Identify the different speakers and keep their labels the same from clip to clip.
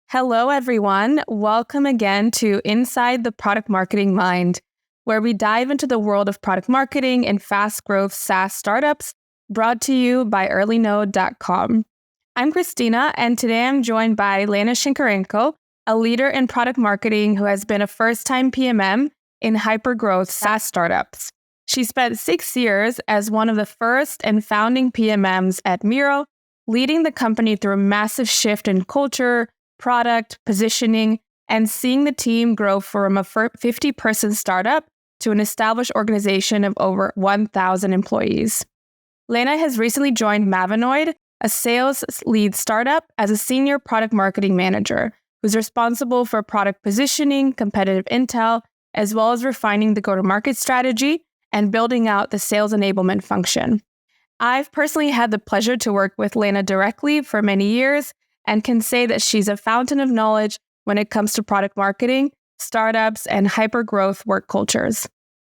Speaker 1: Hello, everyone. Welcome again to Inside the Product Marketing Mind, where we dive into the world of product marketing and fast growth SaaS startups, brought to you by EarlyNode.com. I'm Kristina, and today I'm joined by Lena Shenkarenko, a leader in product marketing who has been a first-time PMM in hyper-growth SaaS startups. She spent 6 years as one of the first and founding PMMs at Miro, leading the company through a massive shift in culture, product, positioning, and seeing the team grow from a 50-person startup to an established organization of over 1,000 employees. Lena has recently joined Mavenoid, a sales lead startup, as a senior product marketing manager, who's responsible for product positioning, competitive intel, as well as refining the go-to-market strategy and building out the sales enablement function. I've personally had the pleasure to work with Lena directly for many years, and can say that she's a fountain of knowledge when it comes to product marketing, startups, and hyper-growth work cultures.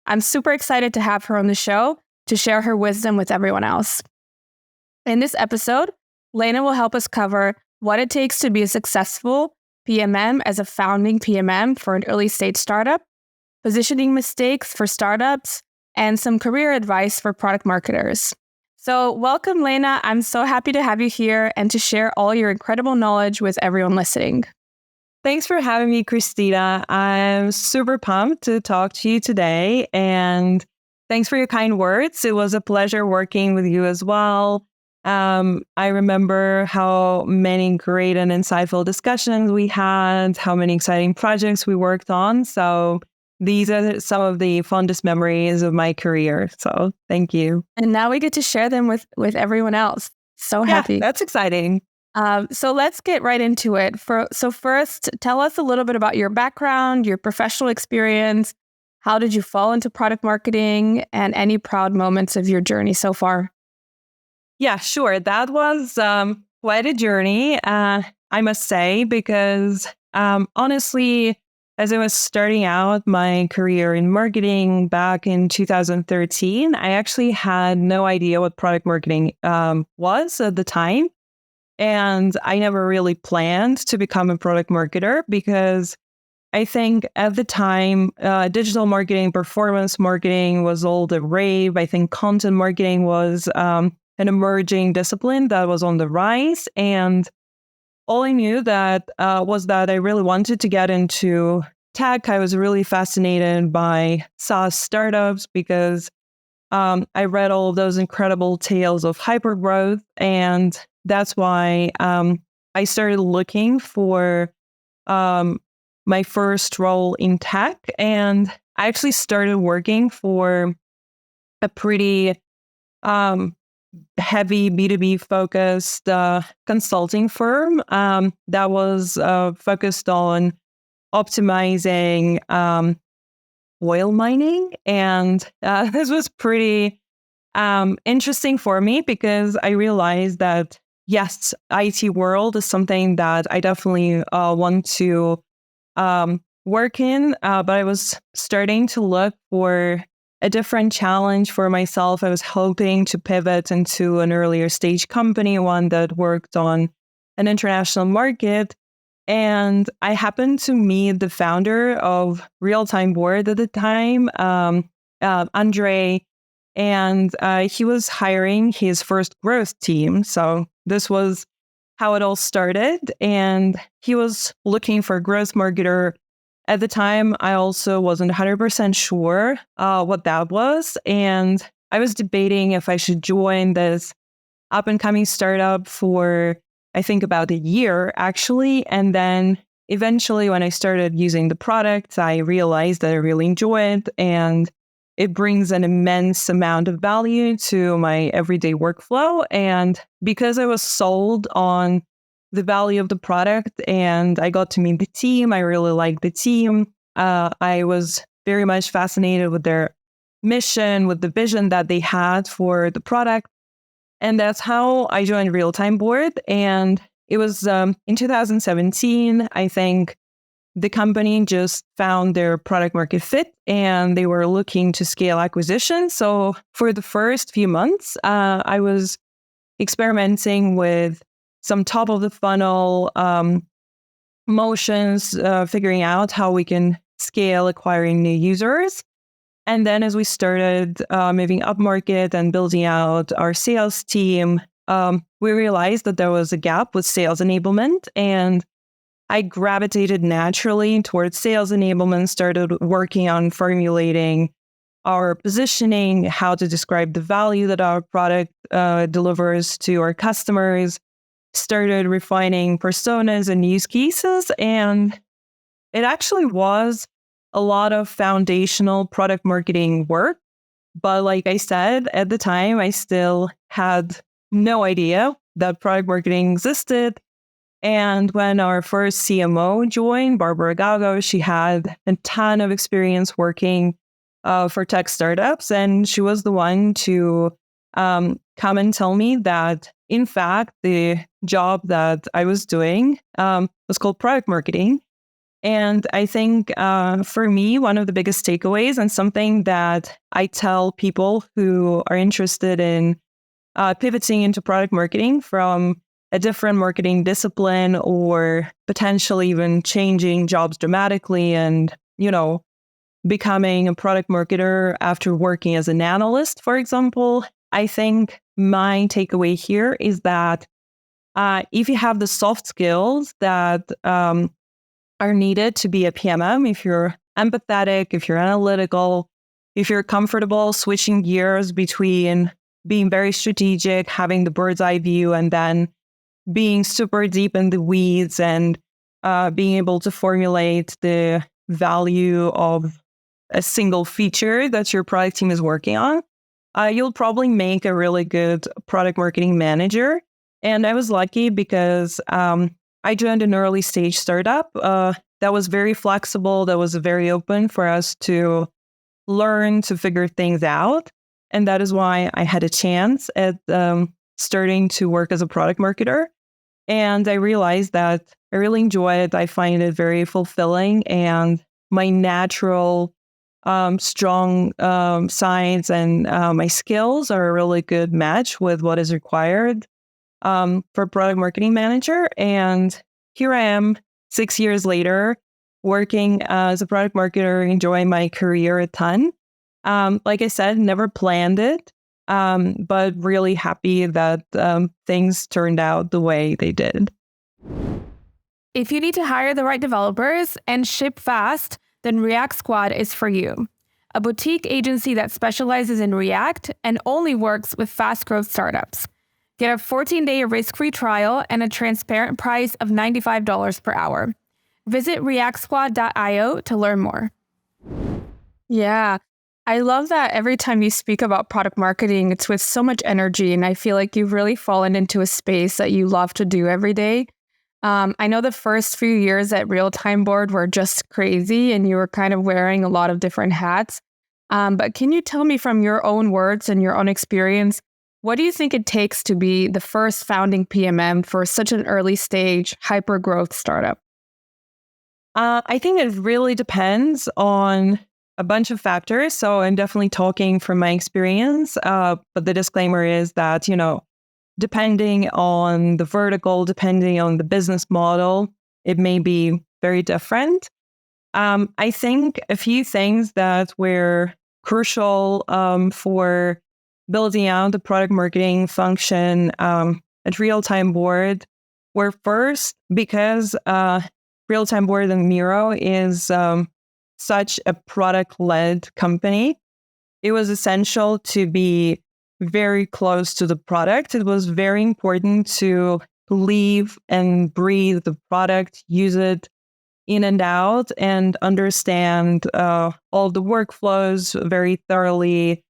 Speaker 1: I'm super excited to have her on the show to share her wisdom with everyone else. In this episode, Lena will help us cover what it takes to be a successful PMM as a founding PMM for an early-stage startup, positioning mistakes for startups, and some career advice for product marketers. So welcome, Lena. I'm so happy to have you here and to share all your incredible knowledge with everyone listening.
Speaker 2: Thanks for having me, Kristina. I'm super pumped to talk to you today. And thanks for your kind words. It was a pleasure working with you as well. I remember how many great and insightful discussions we had, how many exciting projects we worked on. So these are some of the fondest memories of my career. So thank you.
Speaker 1: And now we get to share them with everyone else. So happy.
Speaker 2: Yeah, that's exciting.
Speaker 1: So let's get right into it. So first, tell us a little bit about your background, your professional experience. How did you fall into product marketing, and any proud moments of your journey so far?
Speaker 2: Yeah, sure. That was quite a journey, I must say, because honestly, as I was starting out my career in marketing back in 2013, I actually had no idea what product marketing was at the time. And I never really planned to become a product marketer because I think at the time, digital marketing, performance marketing was all the rave. I think content marketing was an emerging discipline that was on the rise. And all I knew that was that I really wanted to get into tech. I was really fascinated by SaaS startups because I read all of those incredible tales of hypergrowth. And that's why I started looking for my first role in tech. And I actually started working for a pretty heavy B2B focused consulting firm that was focused on optimizing oil mining. And this was pretty interesting for me because I realized that, yes, IT world is something that I definitely want to work in, but I was starting to look for a different challenge for myself. I was hoping to pivot into an earlier stage company, one that worked on an international market. And I happened to meet the founder of Real-Time Board at the time, Andre, and he was hiring his first growth team. So this was how it all started. And he was looking for a growth marketer. At the time, I also wasn't 100% sure what that was. And I was debating if I should join this up-and-coming startup for, I think, about a year, actually. And then eventually, when I started using the product, I realized that I really enjoy it. And it brings an immense amount of value to my everyday workflow. And because I was sold on the value of the product and I got to meet the team, I really liked the team. I was very much fascinated with their mission, with the vision that they had for the product. And that's how I joined Real-Time Board. And it was in 2017, I think. The company just found their product market fit and they were looking to scale acquisition. So for the first few months, I was experimenting with some top of the funnel motions, figuring out how we can scale acquiring new users. And then as we started moving up market and building out our sales team, we realized that there was a gap with sales enablement. And I gravitated naturally towards sales enablement, started working on formulating our positioning, how to describe the value that our product delivers to our customers, started refining personas and use cases. And it actually was a lot of foundational product marketing work. But like I said, at the time, I still had no idea that product marketing existed. And when our first CMO joined, Barbara Gago, she had a ton of experience working for tech startups. And she was the one to come and tell me that, in fact, the job that I was doing was called product marketing. And I think for me, one of the biggest takeaways and something that I tell people who are interested in pivoting into product marketing from a different marketing discipline or potentially even changing jobs dramatically and, becoming a product marketer after working as an analyst, for example, I think my takeaway here is that if you have the soft skills that are needed to be a PMM, if you're empathetic, if you're analytical, if you're comfortable switching gears between being very strategic, having the bird's eye view, and then being super deep in the weeds and being able to formulate the value of a single feature that your product team is working on, you'll probably make a really good product marketing manager. And I was lucky because I joined an early stage startup that was very flexible, that was very open for us to learn, to figure things out. And that is why I had a chance at starting to work as a product marketer. And I realized that I really enjoy it. I find it very fulfilling. And my natural strong sides and my skills are a really good match with what is required for product marketing manager. And here I am 6 years later, working as a product marketer, enjoying my career a ton. Like I said, never planned it, but really happy that things turned out the way they did.
Speaker 1: If you need to hire the right developers and ship fast, then React Squad is for you. A boutique agency that specializes in React and only works with fast growth startups. Get a 14-day risk-free trial and a transparent price of $95 per hour. Visit reactsquad.io to learn more. Yeah, I love that every time you speak about product marketing, it's with so much energy. And I feel like you've really fallen into a space that you love to do every day. I know the first few years at Real Time Board were just crazy and you were kind of wearing a lot of different hats. But can you tell me from your own words and your own experience, what do you think it takes to be the first founding PMM for such an early stage hyper growth startup?
Speaker 2: I think it really depends on a bunch of factors. So I'm definitely talking from my experience. But the disclaimer is that, depending on the vertical, depending on the business model, it may be very different. I think a few things that were crucial for building out the product marketing function at Real Time Board were first, because Real Time Board and Miro is such a product-led company. It was essential to be very close to the product. It was very important to live and breathe the product, use it in and out, and understand all the workflows very thoroughly.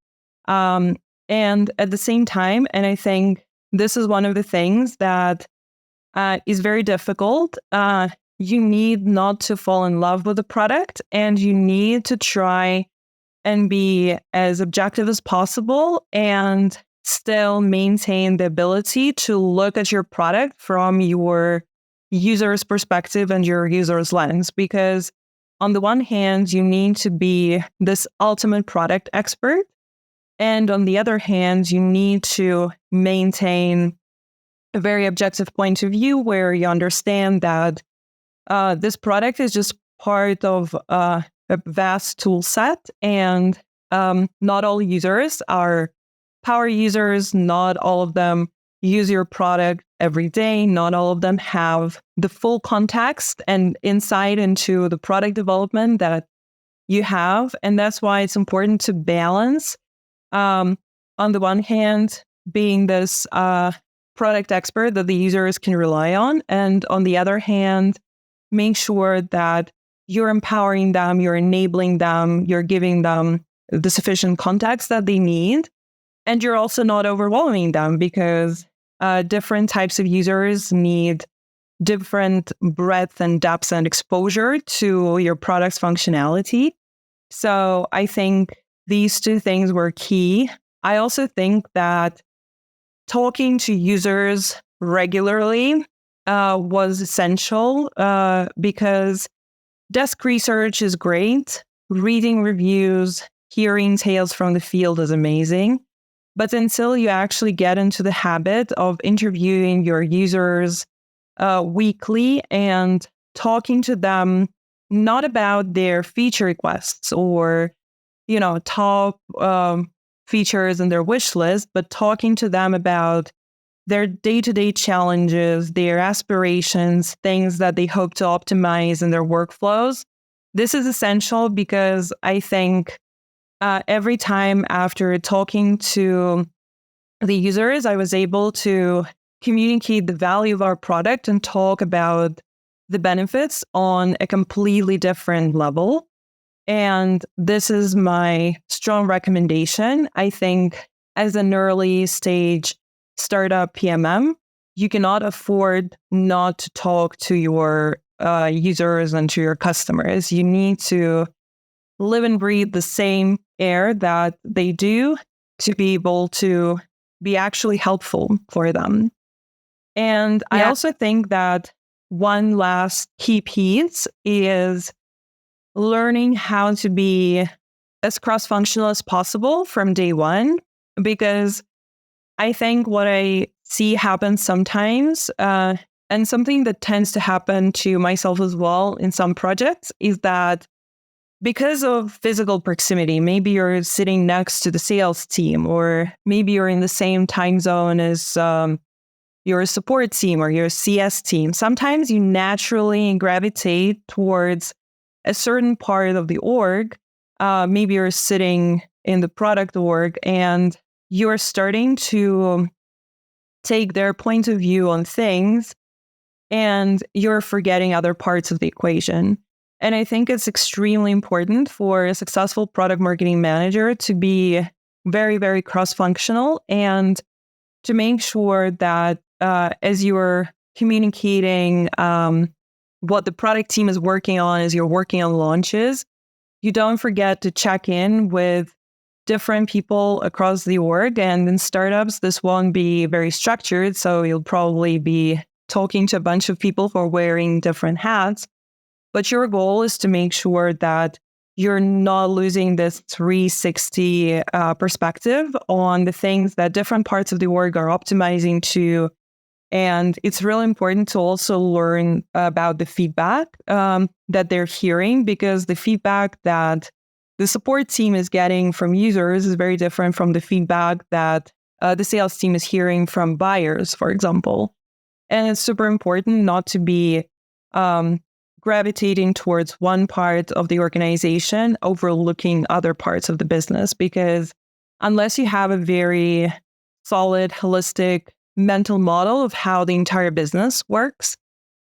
Speaker 2: And at the same time, and I think this is one of the things that is very difficult, you need not to fall in love with the product, and you need to try and be as objective as possible and still maintain the ability to look at your product from your user's perspective and your user's lens. Because on the one hand, you need to be this ultimate product expert. And on the other hand, you need to maintain a very objective point of view where you understand that this product is just part of a vast tool set, and not all users are power users. Not all of them use your product every day. Not all of them have the full context and insight into the product development that you have. And that's why it's important to balance, on the one hand, being this product expert that the users can rely on, and on the other hand, make sure that you're empowering them, you're enabling them, you're giving them the sufficient context that they need. And you're also not overwhelming them, because different types of users need different breadth and depth and exposure to your product's functionality. So I think these two things were key. I also think that talking to users regularly was essential, because desk research is great. Reading reviews, hearing tales from the field is amazing. But until you actually get into the habit of interviewing your users weekly and talking to them, not about their feature requests or, top features in their wish list, but talking to them about their day-to-day challenges, their aspirations, things that they hope to optimize in their workflows. This is essential, because I think every time after talking to the users, I was able to communicate the value of our product and talk about the benefits on a completely different level. And this is my strong recommendation. I think as an early stage startup PMM, you cannot afford not to talk to your users and to your customers. You need to live and breathe the same air that they do to be able to be actually helpful for them. And I also think that one last key piece is learning how to be as cross-functional as possible from day one, because I think what I see happen sometimes, and something that tends to happen to myself as well in some projects, is that because of physical proximity, maybe you're sitting next to the sales team, or maybe you're in the same time zone as your support team or your CS team. Sometimes you naturally gravitate towards a certain part of the org. Maybe you're sitting in the product org and you're starting to take their point of view on things, and you're forgetting other parts of the equation. And I think it's extremely important for a successful product marketing manager to be very, very cross-functional, and to make sure that as you're communicating what the product team is working on, as you're working on launches, you don't forget to check in with different people across the org. And in startups, this won't be very structured. So you'll probably be talking to a bunch of people who are wearing different hats. But your goal is to make sure that you're not losing this 360 perspective on the things that different parts of the org are optimizing to. And it's really important to also learn about the feedback that they're hearing, because the feedback that the support team is getting from users is very different from the feedback that the sales team is hearing from buyers, for example. And it's super important not to be gravitating towards one part of the organization, overlooking other parts of the business, because unless you have a very solid, holistic mental model of how the entire business works,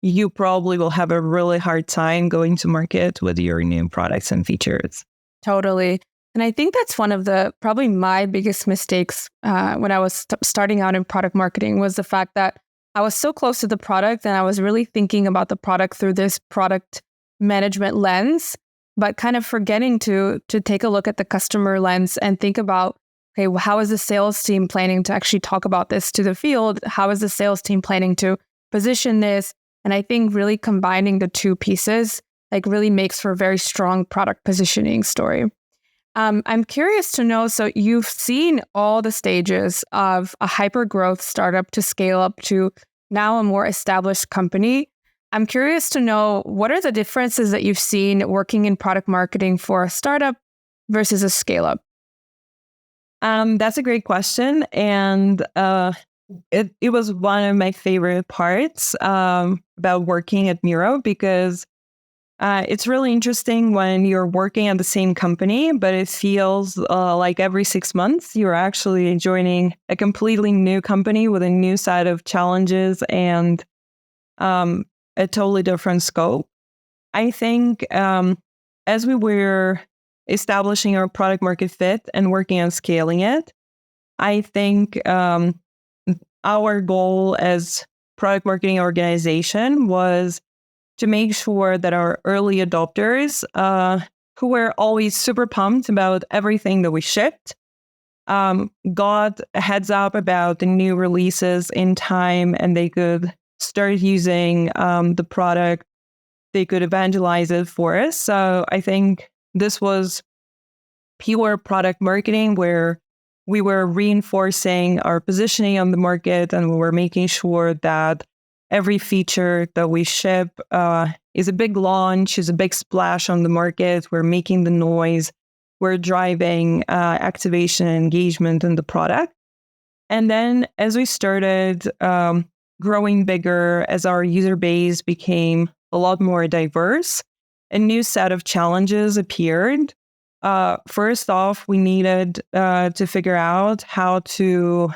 Speaker 2: you probably will have a really hard time going to market with your new products and features.
Speaker 1: Totally. And I think that's one of the probably my biggest mistakes when I was starting out in product marketing, was the fact that I was so close to the product and I was really thinking about the product through this product management lens, but kind of forgetting to take a look at the customer lens and think about, okay, well, how is the sales team planning to actually talk about this to the field? How is the sales team planning to position this? And I think really combining the two pieces really makes for a very strong product positioning story. I'm curious to know, so you've seen all the stages of a hyper growth startup to scale up to now a more established company. I'm curious to know, what are the differences that you've seen working in product marketing for a startup versus a scale-up?
Speaker 2: That's a great question. And it was one of my favorite parts about working at Miro, because it's really interesting when you're working at the same company, but it feels like every 6 months you're actually joining a completely new company with a new set of challenges and a totally different scope. I think as we were establishing our product market fit and working on scaling it, I think our goal as product marketing organization was to make sure that our early adopters, who were always super pumped about everything that we shipped, got a heads up about the new releases in time, and they could start using the product. They could evangelize it for us. So I think this was pure product marketing, where we were reinforcing our positioning on the market, and we were making sure that every feature that we ship is a big launch, is a big splash on the market. We're making the noise. We're driving activation and engagement in the product. And then as we started growing bigger, as our user base became a lot more diverse, a new set of challenges appeared. First off, we needed to figure out how to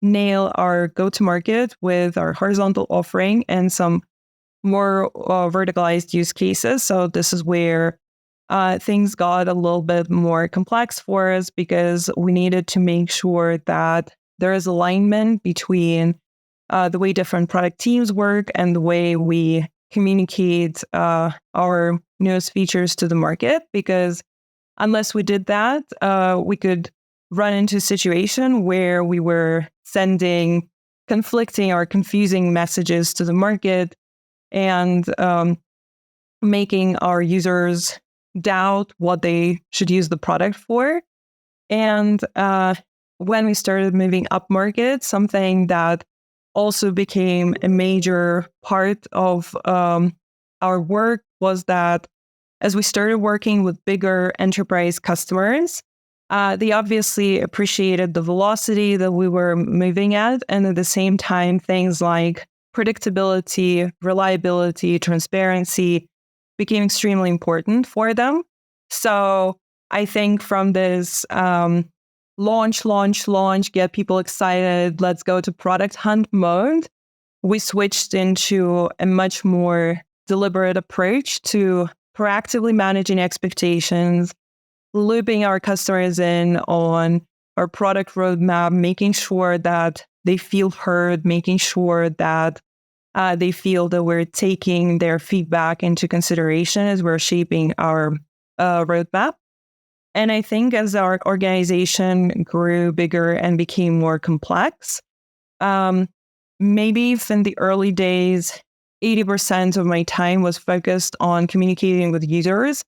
Speaker 2: nail our go-to-market with our horizontal offering and some more verticalized use cases. So this is where things got a little bit more complex for us, because we needed to make sure that there is alignment between the way different product teams work and the way we communicate our newest features to the market. Because unless we did that, we could run into a situation where we were sending conflicting or confusing messages to the market and making our users doubt what they should use the product for. And when we started moving up market, something that also became a major part of our work was that as we started working with bigger enterprise customers, they obviously appreciated the velocity that we were moving at. And at the same time, things like predictability, reliability, transparency became extremely important for them. So I think from this launch, get people excited, let's go to product hunt mode, we switched into a much more deliberate approach to proactively managing expectations, looping our customers in on our product roadmap, making sure that they feel heard, making sure that they feel that we're taking their feedback into consideration as we're shaping our roadmap. And I think as our organization grew bigger and became more complex, maybe in the early days, 80% of my time was focused on communicating with users,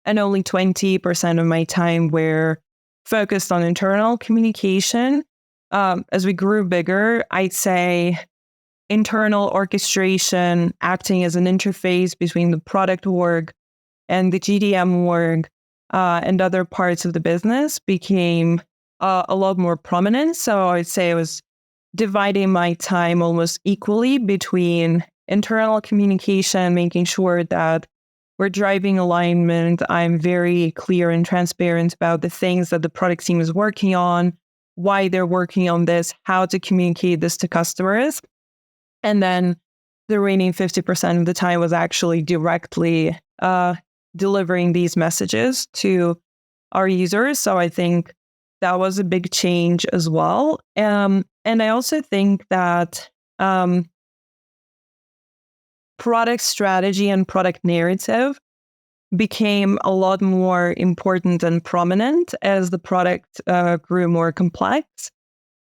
Speaker 2: and only 20% of my time were focused on internal communication. As we grew bigger, I'd say internal orchestration, acting as an interface between the product org and the GDM org and other parts of the business became a lot more prominent. So I'd say I was dividing my time almost equally between internal communication, making sure that we're driving alignment. I'm very clear and transparent about the things that the product team is working on, why they're working on this, how to communicate this to customers. And then the remaining 50% of the time was actually directly delivering these messages to our users. So I think that was a big change as well. And I also think that product strategy and product narrative became a lot more important and prominent as the product grew more complex.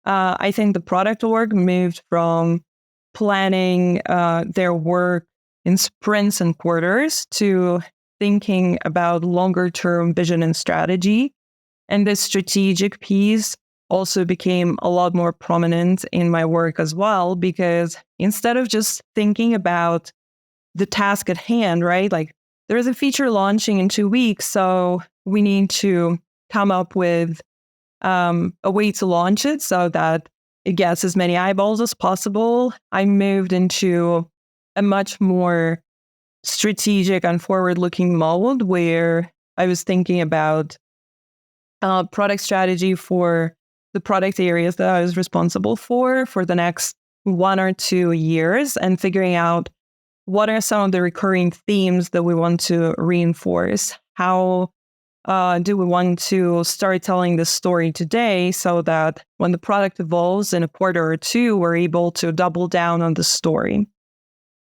Speaker 2: I think the product org moved from planning their work in sprints and quarters to thinking about longer term vision and strategy. And this strategic piece also became a lot more prominent in my work as well, because instead of just thinking about the task at hand, right? Like there is a feature launching in 2 weeks, so we need to come up with a way to launch it so that it gets as many eyeballs as possible. I moved into a much more strategic and forward-looking mode where I was thinking about product strategy for the product areas that I was responsible for the next 1 or 2 years, and figuring out what are some of the recurring themes that we want to reinforce. How do we want to start telling this story today so that when the product evolves in a quarter or two, we're able to double down on the story?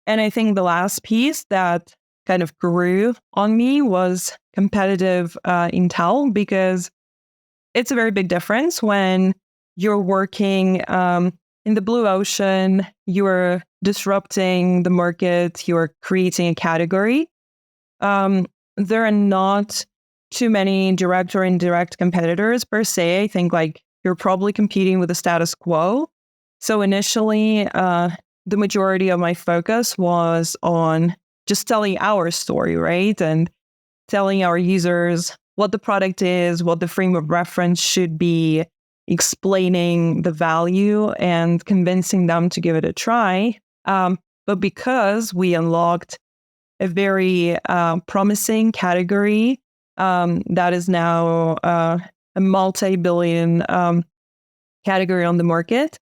Speaker 2: And I think the last piece that kind of grew on me was competitive intel, because it's a very big difference when you're working in the blue ocean, you're disrupting the market, you're creating a category. There are not too many direct or indirect competitors per se. I think like you're probably competing with the status quo. So initially, the majority of my focus was on just telling our story, right? And telling our users what the product is, what the frame of reference should be, explaining the value and convincing them to give it a try. But because we unlocked a very promising category that is now a multi-billion category on the market,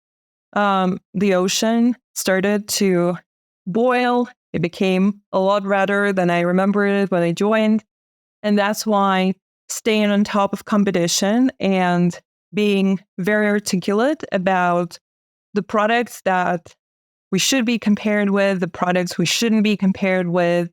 Speaker 2: the ocean started to boil. It became a lot redder than I remembered it when I joined. And that's why staying on top of competition and being very articulate about the products that we should be compared with, the products we shouldn't be compared with,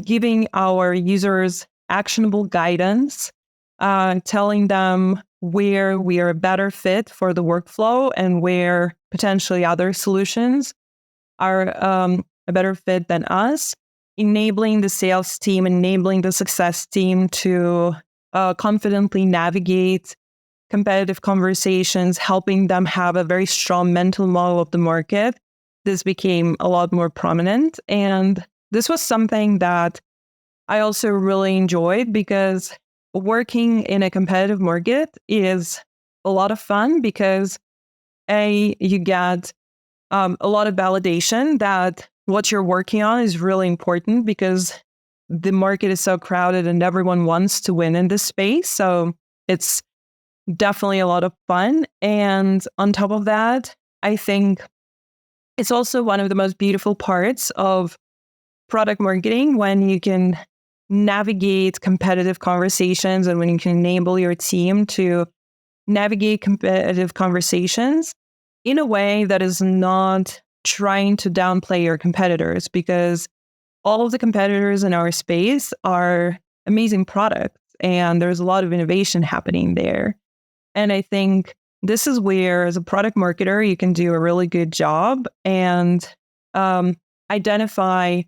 Speaker 2: giving our users actionable guidance, telling them where we are a better fit for the workflow and where potentially other solutions are a better fit than us, enabling the sales team, enabling the success team to confidently navigate competitive conversations, helping them have a very strong mental model of the market. This became a lot more prominent. And this was something that I also really enjoyed, because working in a competitive market is a lot of fun, because you get a lot of validation that what you're working on is really important, because the market is so crowded and everyone wants to win in this space. So it's definitely a lot of fun. And on top of that, I think it's also one of the most beautiful parts of product marketing, when you can navigate competitive conversations and when you can enable your team to navigate competitive conversations in a way that is not trying to downplay your competitors, because all of the competitors in our space are amazing products and there's a lot of innovation happening there. And I think this is where, as a product marketer, you can do a really good job and identify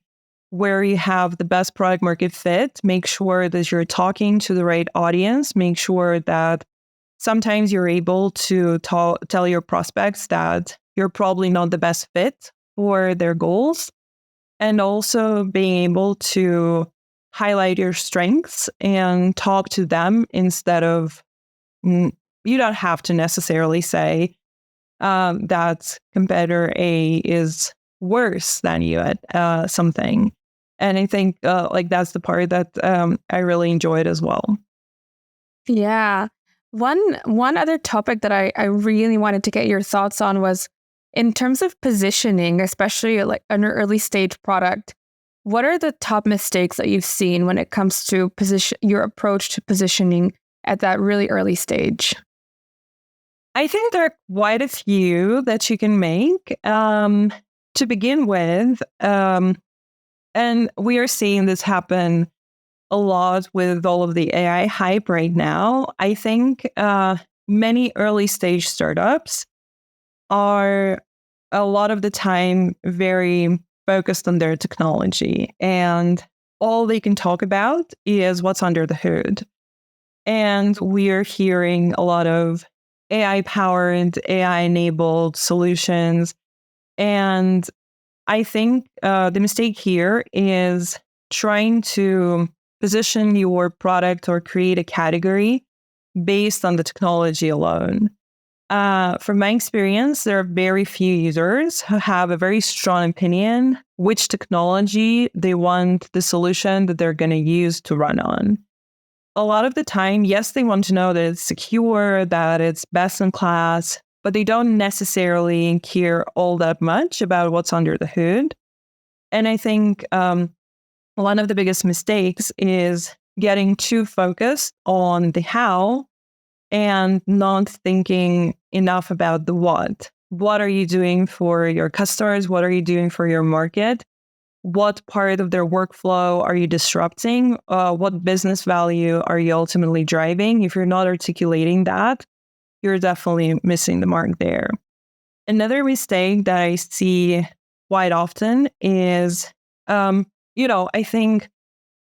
Speaker 2: where you have the best product market fit, make sure that you're talking to the right audience, make sure that sometimes you're able to tell your prospects that you're probably not the best fit for their goals, and also being able to highlight your strengths and talk to them instead of, you don't have to necessarily say that competitor A is worse than you at something. And I think that's the part that I really enjoyed as well.
Speaker 1: Yeah. One other topic that I really wanted to get your thoughts on was, in terms of positioning, especially like an early stage product, what are the top mistakes that you've seen when it comes to your approach to positioning at that really early stage?
Speaker 2: I think there are quite a few that you can make. To begin with, and we are seeing this happen a lot with all of the AI hype right now. I think many early stage startups are a lot of the time very focused on their technology, and all they can talk about is what's under the hood. And we're hearing a lot of AI-powered, AI-enabled solutions. And I think the mistake here is trying to position your product or create a category based on the technology alone. From my experience, there are very few users who have a very strong opinion which technology they want the solution that they're going to use to run on. A lot of the time, yes, they want to know that it's secure, that it's best in class, but they don't necessarily care all that much about what's under the hood. And I think one of the biggest mistakes is getting too focused on the how and not thinking enough about the what. What are you doing for your customers? What are you doing for your market? What part of their workflow are you disrupting? What business value are you ultimately driving? If you're not articulating that, you're definitely missing the mark there. Another mistake that I see quite often is, I think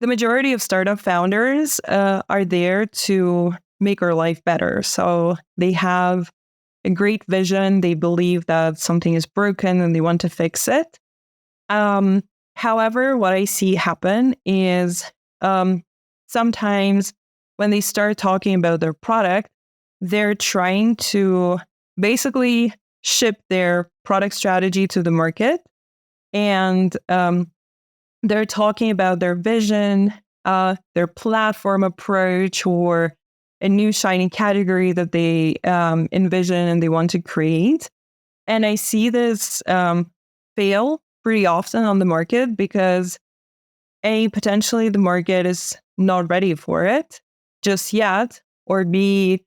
Speaker 2: the majority of startup founders are there to make our life better. So they have a great vision. They believe that something is broken and they want to fix it. However, what I see happen is sometimes when they start talking about their product, they're trying to basically ship their product strategy to the market. And they're talking about their vision, their platform approach, or a new shiny category that they envision and they want to create. And I see this fail pretty often on the market because A, potentially the market is not ready for it just yet, or B,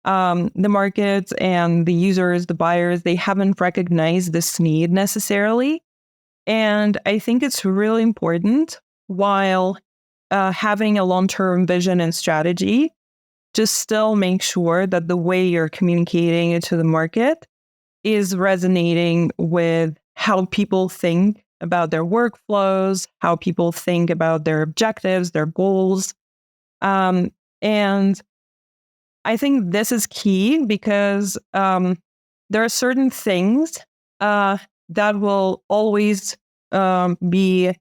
Speaker 2: the market and the users, the buyers, they haven't recognized this need necessarily. And I think it's really important while having a long-term vision and strategy, just still make sure that the way you're communicating it to the market is resonating with how people think about their workflows, how people think about their objectives, their goals. And I think this is key because there are certain things that will always be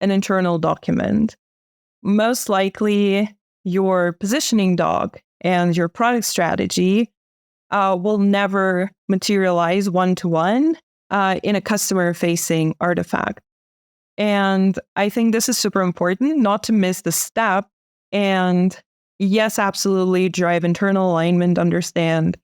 Speaker 2: an internal document. Most likely, your positioning doc and your product strategy will never materialize one-to-one in a customer-facing artifact. And I think this is super important, not to miss the step. And yes, absolutely, drive internal alignment, understand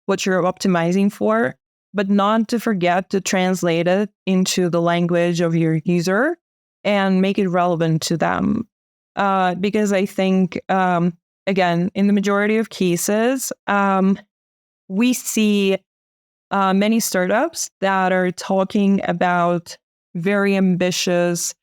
Speaker 2: what you're optimizing for, but not to forget to translate it into the language of your user and make it relevant to them. Because I think, again, in the majority of cases, we see many startups that are talking about very ambitious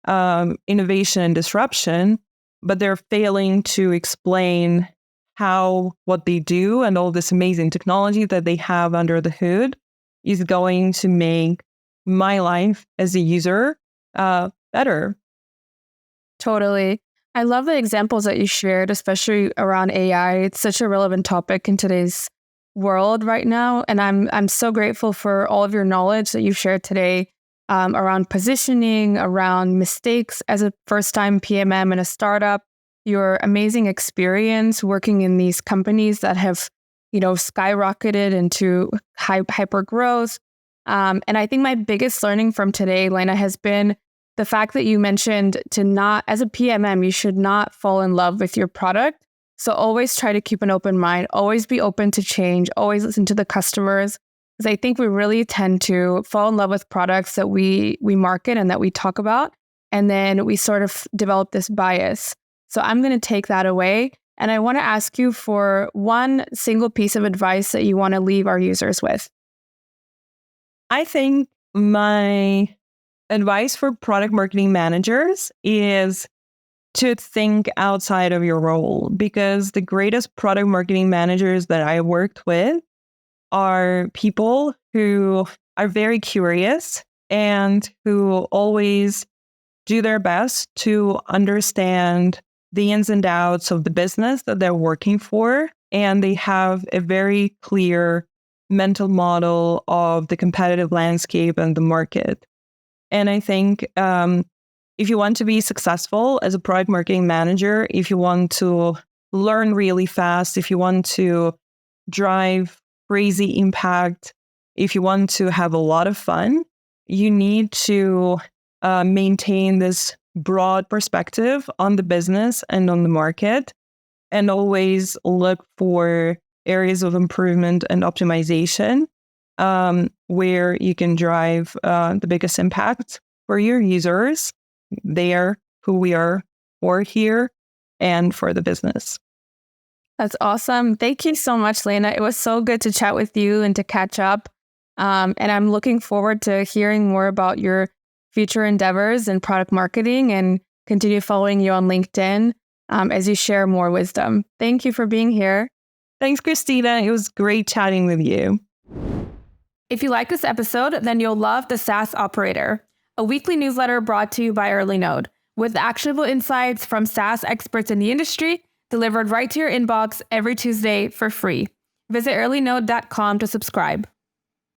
Speaker 2: innovation and disruption, but they're failing to explain how what they do and all this amazing technology that they have under the hood is going to make my life as a user better.
Speaker 1: Totally. I love the examples that you shared, especially around AI. It's such a relevant topic in today's world right now. And I'm so grateful for all of your knowledge that you've shared today around positioning, around mistakes as a first-time PMM in a startup, your amazing experience working in these companies that have, skyrocketed into hyper growth. And I think my biggest learning from today, Lena, has been the fact that you mentioned to not, as a PMM, you should not fall in love with your product. So always try to keep an open mind, always be open to change, always listen to the customers. Because I think we really tend to fall in love with products that we market and that we talk about. And then we sort of develop this bias. So I'm going to take that away. And I want to ask you for one single piece of advice that you want to leave our users with.
Speaker 2: I think my advice for product marketing managers is to think outside of your role, because the greatest product marketing managers that I worked with are people who are very curious and who always do their best to understand the ins and outs of the business that they're working for, and they have a very clear mental model of the competitive landscape and the market. And I think if you want to be successful as a product marketing manager, if you want to learn really fast, if you want to drive crazy impact, if you want to have a lot of fun, you need to maintain this broad perspective on the business and on the market, and always look for areas of improvement and optimization where you can drive the biggest impact for your users. They are who we are for here and for the business.
Speaker 1: That's awesome. Thank you so much, Lena. It was so good to chat with you and to catch up. And I'm looking forward to hearing more about your future endeavors in product marketing, and continue following you on LinkedIn as you share more wisdom. Thank you for being here.
Speaker 2: Thanks, Kristina. It was great chatting with you.
Speaker 1: If you like this episode, then you'll love The SaaS Operator, a weekly newsletter brought to you by EarlyNode, with actionable insights from SaaS experts in the industry delivered right to your inbox every Tuesday for free. Visit earlynode.com to subscribe.